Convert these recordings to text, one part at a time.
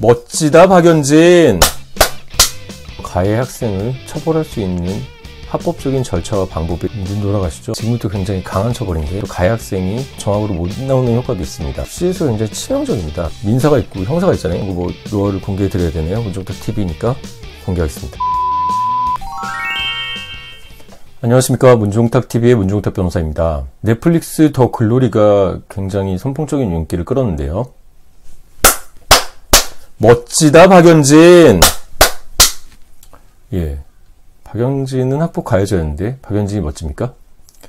멋지다 박연진! 가해 학생을 처벌할 수 있는 합법적인 절차와 방법이 눈 돌아가시죠? 지금부터 굉장히 강한 처벌인데 또 가해 학생이 정학으로 못 나오는 효과도 있습니다. 시에서 굉장히 치명적입니다. 민사가 있고 형사가 있잖아요. 뭐 로어를 공개해 드려야 되네요. 문종탁 TV니까 공개하겠습니다. 안녕하십니까, 문종탁 TV의 문종탁 변호사입니다. 넷플릭스 더 글로리가 굉장히 선풍적인 인기를 끌었는데요. 멋지다 박연진! 예, 박연진은 학폭 가해자였는데 박연진이 멋집니까?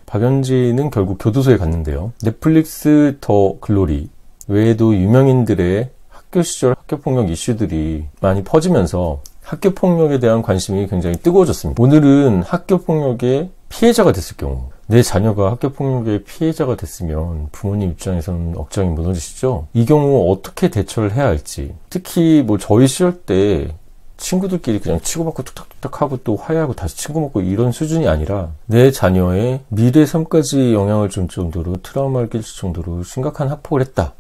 박연진은 결국 교도소에 갔는데요. 넷플릭스 더 글로리 외에도 유명인들의 학교 시절 학교폭력 이슈들이 많이 퍼지면서 학교폭력에 대한 관심이 굉장히 뜨거워졌습니다. 오늘은 학교폭력의 피해자가 됐을 경우, 내 자녀가 학교폭력의 피해자가 됐으면 부모님 입장에서는 억장이 무너지시죠? 이 경우 어떻게 대처를 해야 할지, 특히 뭐 저희 시절 때 친구들끼리 그냥 치고받고 툭탁툭탁 하고 또 화해하고 다시 친구 먹고 이런 수준이 아니라 내 자녀의 미래 삶까지 영향을 줄 정도로, 트라우마를 끼칠 정도로 심각한 학폭을 했다.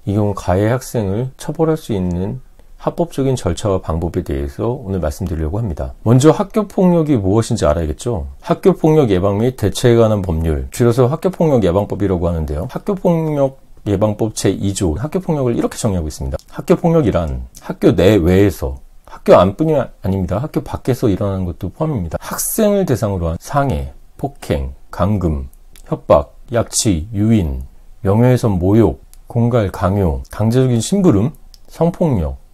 이 경우 가해 학생을 처벌할 수 있는 합법적인 절차와 방법에 대해서 오늘 말씀드리려고 합니다. 먼저 학교폭력이 무엇인지 알아야겠죠. 학교폭력 예방 및 대처에 관한 법률, 줄여서 학교폭력 예방법이라고 하는데요. 학교폭력 예방법 제2조 학교폭력을 이렇게 정의하고 있습니다. 학교폭력이란 학교 내외에서, 학교 안뿐이 아닙니다. 학교 밖에서 일어나는 것도 포함입니다. 학생을 대상으로 한 상해, 폭행, 감금, 협박, 약취, 유인, 명예훼손, 모욕, 공갈, 강요, 강제적인 심부름, 성폭력,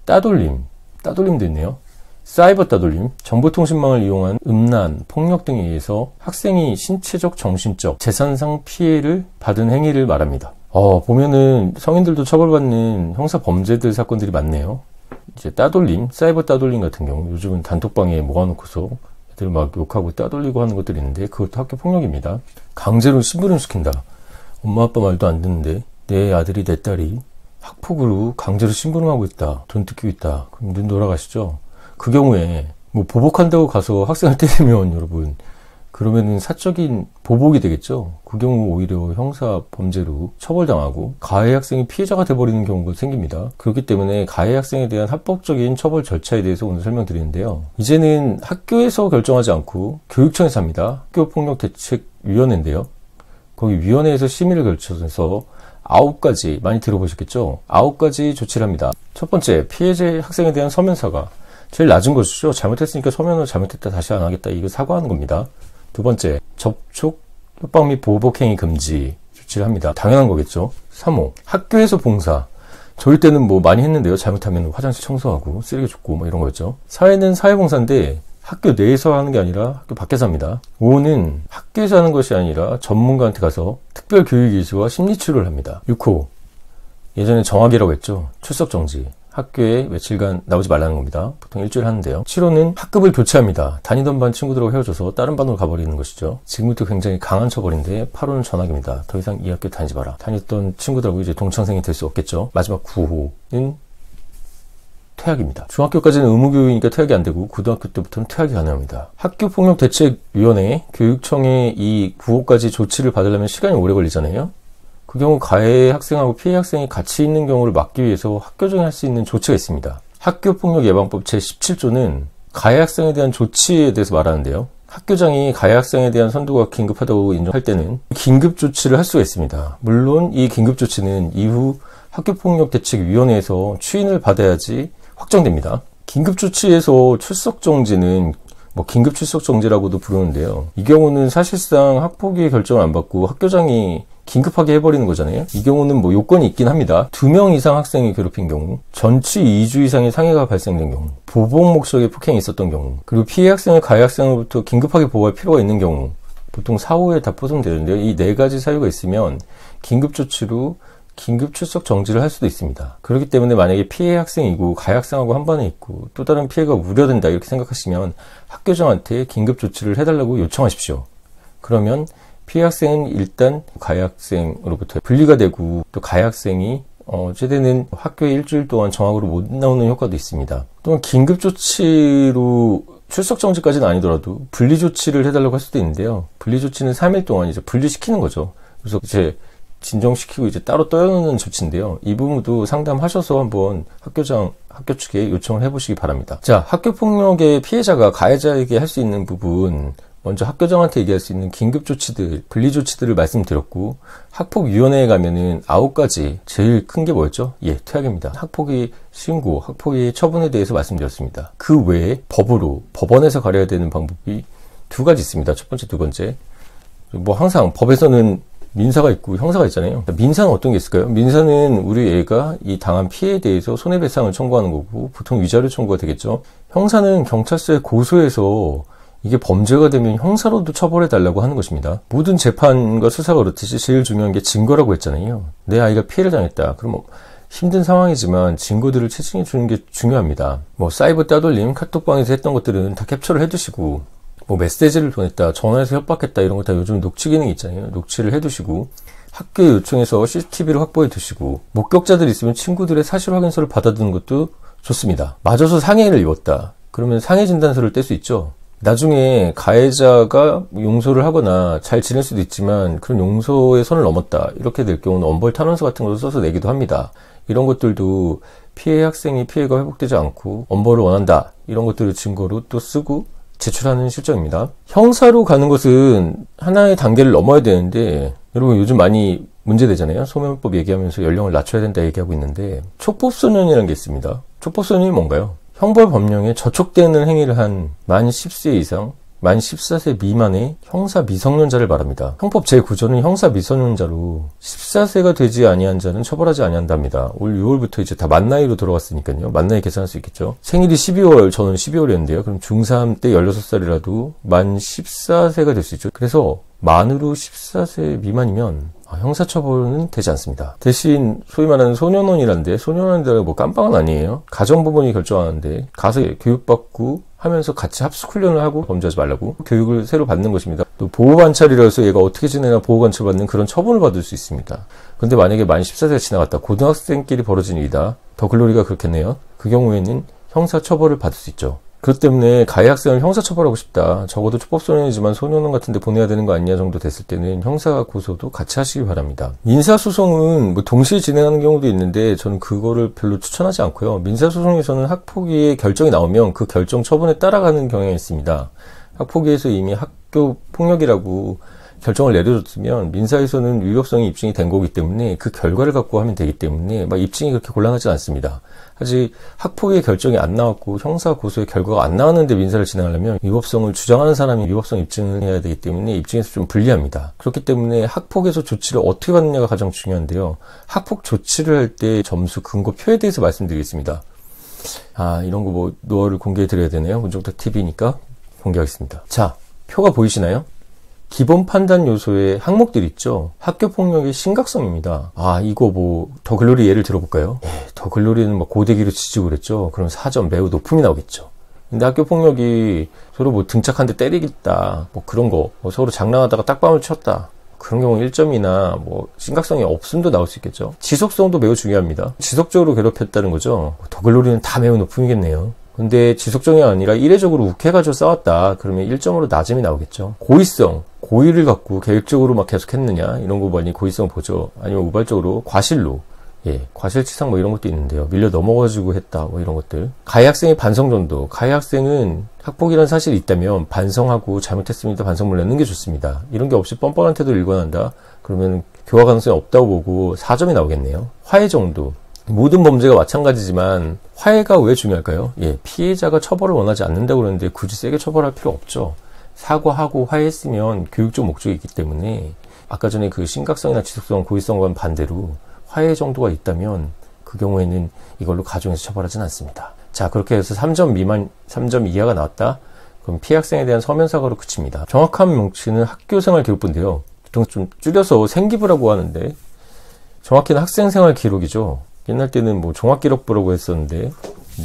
따돌림도 있네요. 사이버 따돌림, 정보통신망을 이용한 음란, 폭력 등에 의해서 학생이 신체적, 정신적, 재산상 피해를 받은 행위를 말합니다. 보면은 성인들도 처벌받는 형사 범죄들 사건들이 많네요. 이제 따돌림, 사이버 따돌림 같은 경우 요즘은 단톡방에 모아놓고서 애들 막 욕하고 따돌리고 하는 것들이 있는데 그것도 학교 폭력입니다. 강제로 심부름 시킨다. 엄마 아빠 말도 안 듣는데 내 아들이 내 딸이 학폭으로 강제로 심부름하고 있다, 돈 뜯기고 있다, 그럼 눈 돌아가시죠? 그 경우에 뭐 보복한다고 가서 학생을 때리면 여러분, 그러면은 사적인 보복이 되겠죠? 그 경우 오히려 형사 범죄로 처벌당하고 가해 학생이 피해자가 돼버리는 경우가 생깁니다. 그렇기 때문에 가해 학생에 대한 합법적인 처벌 절차에 대해서 오늘 설명드리는데요. 이제는 학교에서 결정하지 않고 교육청에서 합니다. 학교폭력대책위원회인데요. 거기 위원회에서 심의를 거쳐서 9가지, 많이 들어보셨겠죠? 9가지 조치를 합니다. 첫 번째, 피해자 학생에 대한 서면 사과. 제일 낮은 것이죠. 잘못했으니까 서면으로 잘못했다, 다시 안 하겠다, 이거 사과하는 겁니다. 두 번째, 접촉, 협박 및 보복행위 금지 조치를 합니다. 당연한 거겠죠. 3호, 학교에서 봉사. 저희 때는 뭐 많이 했는데요. 잘못하면 화장실 청소하고 쓰레기 줍고 뭐 이런 거였죠. 4회는 사회봉사인데 학교 내에서 하는 게 아니라 학교 밖에서 합니다. 5호는 학교에서 하는 것이 아니라 전문가한테 가서 특별 교육 이수와 심리치료를 합니다. 6호, 예전에 정학이라고 했죠. 출석 정지. 학교에 며칠간 나오지 말라는 겁니다. 보통 일주일 하는데요. 7호는 학급을 교체합니다. 다니던 반 친구들하고 헤어져서 다른 반으로 가버리는 것이죠. 지금부터 굉장히 강한 처벌인데 8호는 전학입니다. 더 이상 이 학교 다니지 마라. 다녔던 친구들하고 이제 동창생이 될 수 없겠죠. 마지막 9호는 퇴학입니다. 중학교까지는 의무교육이니까 퇴학이 안 되고 고등학교 때부터는 퇴학이 가능합니다. 학교폭력대책위원회, 교육청의 이 9호까지 조치를 받으려면 시간이 오래 걸리잖아요. 그 경우 가해 학생하고 피해 학생이 같이 있는 경우를 막기 위해서 학교정이 할 수 있는 조치가 있습니다. 학교폭력 예방법 제17조는 가해 학생에 대한 조치에 대해서 말하는데요. 학교장이 가해 학생에 대한 선두가 긴급하다고 인정할 때는 긴급 조치를 할 수가 있습니다. 물론 이 긴급 조치는 이후 학교폭력대책위원회에서 추인을 받아야지 확정됩니다. 긴급조치에서 출석정지는 뭐 긴급 출석정지라고도 부르는데요. 이 경우는 사실상 학폭위의 결정을 안 받고 학교장이 긴급하게 해버리는 거잖아요. 이 경우는 뭐 요건이 있긴 합니다. 2명 이상 학생이 괴롭힌 경우, 전치 2주 이상의 상해가 발생된 경우, 보복 목적의 폭행이 있었던 경우, 그리고 피해 학생을 가해 학생으로부터 긴급하게 보호할 필요가 있는 경우, 보통 4호에 다 포함되는데요. 이 4가지 사유가 있으면 긴급조치로 긴급 출석 정지를 할 수도 있습니다. 그렇기 때문에 만약에 피해 학생이고 가해 학생하고 한 반에 있고 또 다른 피해가 우려된다 이렇게 생각하시면 학교장한테 긴급 조치를 해달라고 요청하십시오. 그러면 피해 학생은 일단 가해 학생으로부터 분리가 되고 또 가해 학생이 제대는 학교에 일주일 동안 정학으로 못 나오는 효과도 있습니다. 또한 긴급 조치로 출석 정지까지는 아니더라도 분리 조치를 해달라고 할 수도 있는데요. 분리 조치는 3일 동안 이제 분리시키는 거죠. 그래서 이제 진정시키고 이제 따로 떼어놓는 조치인데요. 이 부분도 상담하셔서 한번 학교 측에 요청을 해보시기 바랍니다. 자, 학교폭력의 피해자가 가해자에게 할 수 있는 부분, 먼저 학교장한테 얘기할 수 있는 긴급조치들, 분리조치들을 말씀드렸고, 학폭위원회에 가면은 9가지, 제일 큰 게 뭐였죠? 예, 퇴학입니다. 학폭위 신고, 학폭위 처분에 대해서 말씀드렸습니다. 그 외에 법으로, 법원에서 가려야 되는 방법이 2가지 있습니다. 첫 번째, 두 번째. 뭐 항상 법에서는 민사가 있고 형사가 있잖아요. 민사는 어떤 게 있을까요? 민사는 우리 애가 이 당한 피해에 대해서 손해배상을 청구하는 거고, 보통 위자료 청구가 되겠죠. 형사는 경찰서에 고소해서 이게 범죄가 되면 형사로도 처벌해달라고 하는 것입니다. 모든 재판과 수사가 그렇듯이 제일 중요한 게 증거라고 했잖아요. 내 아이가 피해를 당했다. 그럼 힘든 상황이지만 증거들을 채증해 주는 게 중요합니다. 뭐 사이버 따돌림, 카톡방에서 했던 것들은 다 캡처를 해두시고, 뭐 메시지를 보냈다, 전화해서 협박했다, 이런 거 다 요즘 녹취 기능이 있잖아요. 녹취를 해두시고, 학교에 요청해서 CCTV를 확보해 두시고, 목격자들이 있으면 친구들의 사실 확인서를 받아두는 것도 좋습니다. 맞아서 상해를 입었다. 그러면 상해 진단서를 뗄 수 있죠. 나중에 가해자가 용서를 하거나 잘 지낼 수도 있지만 그런 용서의 선을 넘었다, 이렇게 될 경우는 엄벌 탄원서 같은 것을 써서 내기도 합니다. 이런 것들도 피해 학생이 피해가 회복되지 않고 엄벌을 원한다, 이런 것들을 증거로 또 쓰고 제출하는 실정입니다. 형사로 가는 것은 하나의 단계를 넘어야 되는데, 여러분 요즘 많이 문제되잖아요. 소명법 얘기하면서 연령을 낮춰야 된다 얘기하고 있는데, 촉법소년이라는 게 있습니다. 촉법소년이 뭔가요? 형벌 법령에 저촉되는 행위를 한 만 10세 이상, 만 14세 미만의 형사 미성년자를 말합니다. 형법 제9조는 형사 미성년자로 14세가 되지 아니한 자는 처벌하지 아니한답니다. 올 6월부터 이제 다 만 나이로 들어갔으니까요. 만 나이 계산할 수 있겠죠. 생일이 12월, 저는 12월이었는데요. 그럼 중3 때 16살이라도 만 14세가 될 수 있죠. 그래서 만으로 14세 미만이면 형사처벌은 되지 않습니다. 대신 소위 말하는 소년원이란데, 소년원이라고 뭐 깜빵은 아니에요. 가정법원이 결정하는데 가서 교육받고 하면서 같이 합숙훈련을 하고 범죄하지 말라고 교육을 새로 받는 것입니다. 또 보호관찰이라서 얘가 어떻게 지내나 보호관찰 받는 그런 처분을 받을 수 있습니다. 근데 만약에 만 14세가 지나갔다, 고등학생끼리 벌어진 일이다, 더 글로리가 그렇겠네요. 그 경우에는 형사처벌을 받을 수 있죠. 그렇기 때문에 가해 학생을 형사처벌하고 싶다, 적어도 촉법소년이지만 소년원 같은 데 보내야 되는 거 아니냐 정도 됐을 때는 형사 고소도 같이 하시기 바랍니다. 민사소송은 뭐 동시에 진행하는 경우도 있는데 저는 그거를 별로 추천하지 않고요. 민사소송에서는 학폭위의 결정이 나오면 그 결정 처분에 따라가는 경향이 있습니다. 학폭위에서 이미 학교 폭력이라고 결정을 내려줬으면 민사에서는 위법성이 입증이 된 거기 때문에 그 결과를 갖고 하면 되기 때문에 막 입증이 그렇게 곤란하지 않습니다. 하지 학폭위의 결정이 안 나왔고 형사 고소의 결과가 안 나왔는데 민사를 진행하려면 위법성을 주장하는 사람이 위법성 입증을 해야 되기 때문에 입증에서 좀 불리합니다. 그렇기 때문에 학폭에서 조치를 어떻게 받느냐가 가장 중요한데요. 학폭 조치를 할 때 점수 근거표에 대해서 말씀드리겠습니다. 이런 거 뭐 노하우를 공개해 드려야 되네요. 문정탁 TV니까 공개하겠습니다. 자, 표가 보이시나요? 기본 판단 요소의 항목들 있죠. 학교 폭력의 심각성입니다. 이거 뭐 더 글로리 예를 들어볼까요? 더 글로리는 뭐 고데기로 지지고 그랬죠. 그럼 4점 매우 높음이 나오겠죠. 근데 학교 폭력이 서로 뭐 등짝 한 대 때리겠다, 뭐 그런 거, 뭐 서로 장난하다가 딱밤을 쳤다, 그런 경우 1점이나 뭐 심각성이 없음도 나올 수 있겠죠. 지속성도 매우 중요합니다. 지속적으로 괴롭혔다는 거죠. 더 글로리는 다 매우 높음이겠네요. 근데 지속적이 아니라 이례적으로 욱해가지고 싸웠다, 그러면 1점으로 낮음이 나오겠죠. 고의성, 고의를 갖고 계획적으로 막 계속 했느냐, 이런 거 많이 고의성 보죠. 아니면 우발적으로 과실로, 과실치상 뭐 이런 것도 있는데요. 밀려 넘어가지고 했다, 뭐 이런 것들. 가해 학생의 반성 정도. 가해 학생은 학폭이라는 사실이 있다면 반성하고 잘못했습니다, 반성문 내는 게 좋습니다. 이런 게 없이 뻔뻔한 태도를 일관한다, 그러면 교화 가능성이 없다고 보고 4점이 나오겠네요. 화해 정도. 모든 범죄가 마찬가지지만 화해가 왜 중요할까요? 피해자가 처벌을 원하지 않는다고 그러는데 굳이 세게 처벌할 필요 없죠. 사과하고 화해했으면 교육적 목적이 있기 때문에, 아까 전에 그 심각성이나 지속성, 고의성과는 반대로 화해 정도가 있다면 그 경우에는 이걸로 가중해서 처벌하진 않습니다. 자, 그렇게 해서 3점 미만, 3점 이하가 나왔다? 그럼 피해 학생에 대한 서면 사과로 그칩니다. 정확한 명칭은 학교생활 기록부인데요. 보통 좀 줄여서 생기부라고 하는데 정확히는 학생생활 기록이죠. 옛날 때는 뭐 종합기록부라고 했었는데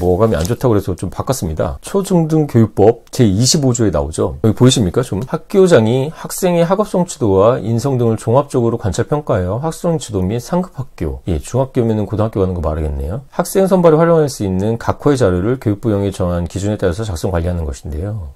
뭐 어감이 안 좋다고 그래서 좀 바꿨습니다. 초중등교육법 제25조에 나오죠. 여기 보이십니까? 좀 학교장이 학생의 학업성 지도와 인성 등을 종합적으로 관찰평가하여 학습성 지도 및 상급학교, 중학교면은 고등학교 가는 거 말하겠네요. 학생 선발에 활용할 수 있는 각호의 자료를 교육부령이 정한 기준에 따라서 작성 관리하는 것인데요.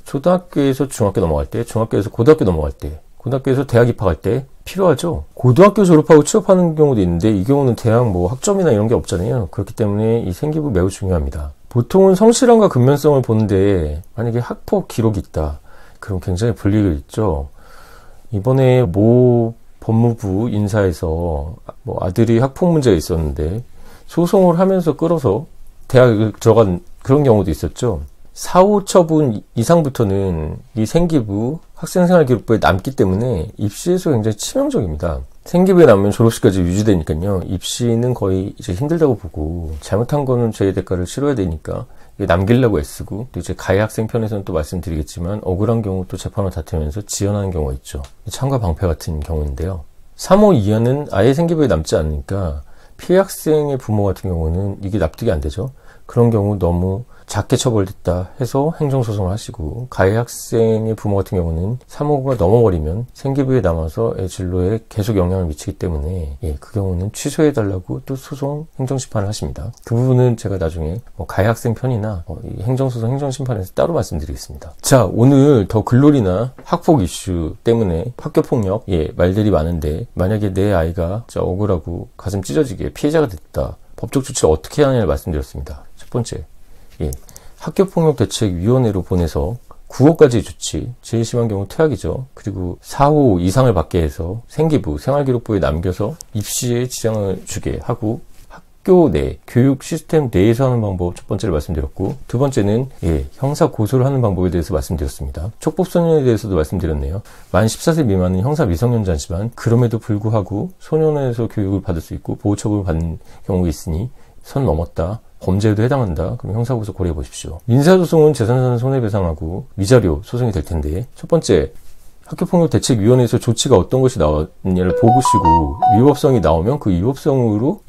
초등학교에서 중학교 넘어갈 때, 중학교에서 고등학교 넘어갈 때, 고등학교에서 대학 입학할 때 필요하죠. 고등학교 졸업하고 취업하는 경우도 있는데 이 경우는 대학 뭐 학점이나 이런 게 없잖아요. 그렇기 때문에 이 생기부 매우 중요합니다. 보통은 성실함과 근면성을 보는데 만약에 학폭 기록이 있다. 그럼 굉장히 불리가 있죠. 이번에 모 법무부 인사에서 뭐 아들이 학폭 문제가 있었는데 소송을 하면서 끌어서 대학에 들어간 그런 경우도 있었죠. 사후처분 이상부터는 이 생기부 학생생활기록부에 남기 때문에 입시에서 굉장히 치명적입니다. 생기부에 남으면 졸업식까지 유지되니까요. 입시는 거의 이제 힘들다고 보고 잘못한 거는 죄의 대가를 치러야 되니까 남기려고 애쓰고 또 이제 가해 학생 편에서는 또 말씀드리겠지만 억울한 경우 또 재판을 다투면서 지연하는 경우가 있죠. 참가 방패 같은 경우인데요. 3호 이하는 아예 생기부에 남지 않으니까 피해 학생의 부모 같은 경우는 이게 납득이 안 되죠. 그런 경우 너무 작게 처벌됐다 해서 행정소송을 하시고 가해 학생의 부모 같은 경우는 3호가 넘어버리면 생기부에 남아서 애 진로에 계속 영향을 미치기 때문에 그 경우는 취소해달라고 또 소송 행정심판을 하십니다. 그 부분은 제가 나중에 가해 학생 편이나 이 행정소송 행정심판에서 따로 말씀드리겠습니다. 자, 오늘 더 글로리나 학폭 이슈 때문에 학교폭력 말들이 많은데 만약에 내 아이가 진짜 억울하고 가슴 찢어지게 피해자가 됐다. 법적 조치를 어떻게 해야 하냐를 말씀드렸습니다. 첫 번째, 학교폭력대책위원회로 보내서 9호까지 조치, 제일 심한 경우 퇴학이죠. 그리고 4호 이상을 받게 해서 생기부, 생활기록부에 남겨서 입시에 지장을 주게 하고 학교 내, 교육 시스템 내에서 하는 방법 첫 번째를 말씀드렸고 두 번째는 형사 고소를 하는 방법에 대해서 말씀드렸습니다. 촉법소년에 대해서도 말씀드렸네요. 만 14세 미만은 형사 미성년자지만 그럼에도 불구하고 소년원에서 교육을 받을 수 있고 보호처분을 받는 경우가 있으니 선 넘었다. 범죄에도 해당한다. 그럼 형사고소 고려해 보십시오. 민사소송은 재산상 손해배상하고 위자료 소송이 될 텐데 첫 번째 학교폭력대책위원회에서 조치가 어떤 것이 나왔느냐를 보시고 위법성이 나오면 그 위법성으로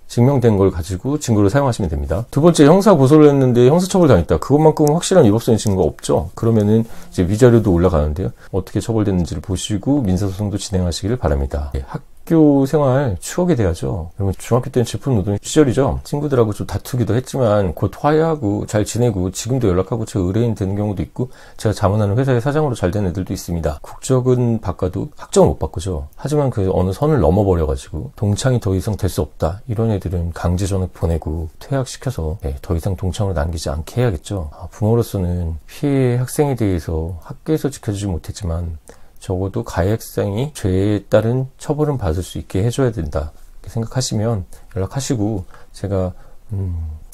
증명된 걸 가지고 증거를 사용하시면 됩니다. 두 번째, 형사 고소를 했는데 형사처벌 당했다. 그것만큼 확실한 위법성의 증거가 없죠. 그러면은 이제 위자료도 올라가는데요. 어떻게 처벌됐는지를 보시고 민사소송도 진행하시기를 바랍니다. 학교 생활 추억이 돼야죠. 여러분 중학교 때는 질풍노도의 시절이죠. 친구들하고 좀 다투기도 했지만 곧 화해하고 잘 지내고 지금도 연락하고 제 의뢰인 되는 경우도 있고 제가 자문하는 회사의 사장으로 잘 된 애들도 있습니다. 국적은 바꿔도 학점을 못 바꾸죠. 하지만 그 어느 선을 넘어버려가지고 동창이 더 이상 될 수 없다. 이런 애들은 강제 전학 보내고 퇴학시켜서 더 이상 동창으로 남기지 않게 해야겠죠. 부모로서는 피해 학생에 대해서 학교에서 지켜주지 못했지만 적어도 가해 학생이 죄에 따른 처벌은 받을 수 있게 해줘야 된다 이렇게 생각하시면 연락하시고 제가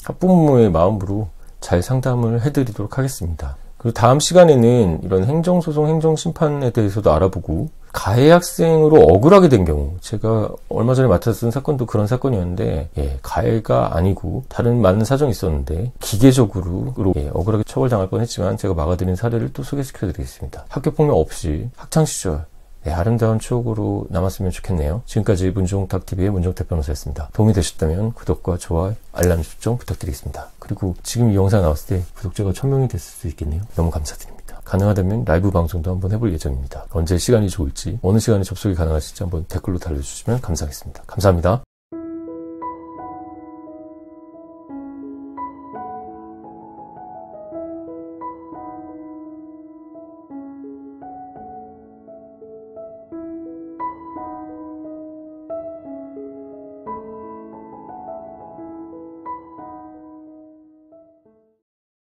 학부모의 마음으로 잘 상담을 해드리도록 하겠습니다. 그리고 다음 시간에는 이런 행정소송, 행정심판에 대해서도 알아보고 가해 학생으로 억울하게 된 경우 제가 얼마 전에 맡았던 사건도 그런 사건이었는데 가해가 아니고 다른 많은 사정이 있었는데 기계적으로 억울하게 처벌당할 뻔했지만 제가 막아드린 사례를 또 소개시켜 드리겠습니다. 학교폭력 없이 학창시절 아름다운 추억으로 남았으면 좋겠네요. 지금까지 문종탁TV의 문종탁 변호사였습니다. 도움이 되셨다면 구독과 좋아요, 알람 설정 부탁드리겠습니다. 그리고 지금 이 영상 나왔을 때 구독자가 1000명이 됐을 수 있겠네요. 너무 감사드립니다. 가능하다면 라이브 방송도 한번 해볼 예정입니다. 언제 시간이 좋을지, 어느 시간에 접속이 가능하실지 한번 댓글로 달려주시면 감사하겠습니다. 감사합니다.